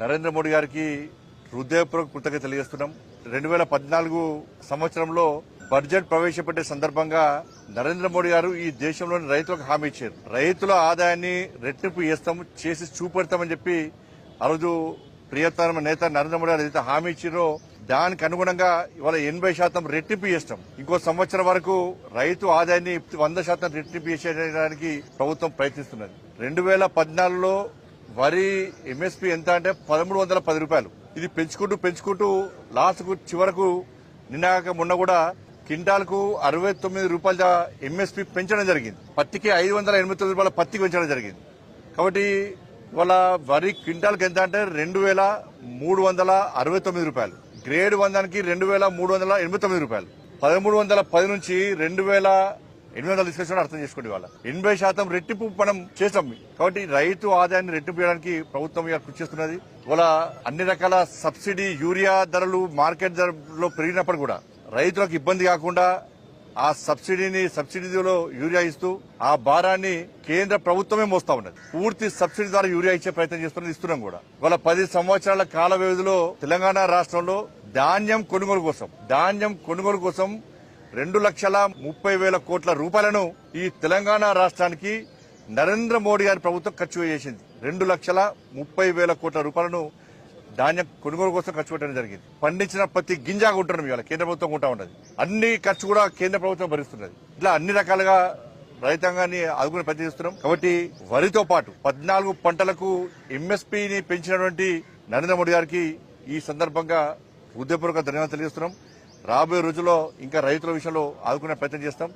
నరేంద్ర మోడీ గారికి హృదయపూర్వక కృతజ్ఞతలు తెలియజేస్తున్నాం. 2014 సంవత్సరంలో బడ్జెట్ ప్రవేశపెట్టే సందర్భంగా నరేంద్ర మోడీ గారు ఈ దేశంలోని రైతులకు హామీ ఇచ్చారు. రైతుల ఆదాయాన్ని రెట్టింపు చేసి చూపెడతామని చెప్పి ఆ రోజు ప్రియతమ నేత నరేంద్ర మోడీ గారు ఏదైతే హామీ ఇచ్చారో దానికి అనుగుణంగా ఇవాళ 80% రెట్టింపు చేస్తాం. ఇంకో సంవత్సరం వరకు రైతు ఆదాయాన్ని 100% రెట్టింపు చేసేయడానికి ప్రభుత్వం ప్రయత్నిస్తున్నది. 2014లో వరి ఎంఎస్పీ ఎంత అంటే 1310 రూపాయలు. ఇది పెంచుకుంటూ లాస్ట్ కు చివరకు నిన్నాక మొన్న కూడా క్వింటాల్కు 69 రూపాయల ఎంఎస్పీ పెంచడం జరిగింది. పత్తికి 589 రూపాయల పత్తికి పెంచడం జరిగింది. కాబట్టి ఇవాళ వరి క్వింటాల్కి ఎంత అంటే 2369 రూపాయలు. గ్రేడ్ 100కి 2389 రూపాయలు. 1310 నుంచి 2800 తీసుకొచ్చిన అర్థం చేసుకోండి. వాళ్ళ 80% రెట్టింపు మనం చేస్తాం. కాబట్టి రైతు ఆదాయాన్ని రెట్టింపు చేయడానికి ప్రభుత్వం కృషి చేస్తున్నది. ఇవాళ అన్ని రకాల సబ్సిడీ యూరియా ధరలు మార్కెట్ ధరలో పెరిగినప్పుడు కూడా రైతులకు ఇబ్బంది కాకుండా ఆ సబ్సిడీలో యూరియా ఇస్తూ ఆ భారాన్ని కేంద్ర ప్రభుత్వమే మోస్తా ఉన్నది. పూర్తి సబ్సిడీ ద్వారా యూరియా ఇచ్చే ప్రయత్నం ఇస్తున్నాం కూడా. ఇవాళ 10 సంవత్సరాల కాల వ్యవధిలో తెలంగాణ రాష్ట్రంలో ధాన్యం కొనుగోలు కోసం 2,30,000 కోట్ల రూపాయలను ఈ తెలంగాణ రాష్ట్రానికి నరేంద్ర మోడీ గారి ప్రభుత్వం ఖర్చు చేసింది. 2,30,000 కోట్ల రూపాయలను ధాన్యం కొనుగోలు కోసం ఖర్చు పెట్టడం జరిగింది. పండించిన ప్రతి గింజ కొంటున్నాం. ఇవాళ కేంద్ర ప్రభుత్వం కొంటా ఉన్నది. అన్ని ఖర్చు కూడా కేంద్ర ప్రభుత్వం భరిస్తున్నది. ఇట్లా అన్ని రకాలుగా రైతాంగాన్ని ఆదుకునే ప్రయత్నం చేస్తున్నాం. కాబట్టి వరితో పాటు 14 పంటలకు ఎంఎస్పీని పెంచినటువంటి నరేంద్ర మోడీ గారికి ఈ సందర్భంగా హృదయపూర్వక ధన్యవాదాలు తెలియజేస్తున్నాం. రాబోయే రోజుల్లో ఇంకా రైతుల విషయంలో ఆదుకునే ప్రయత్నం చేస్తాం.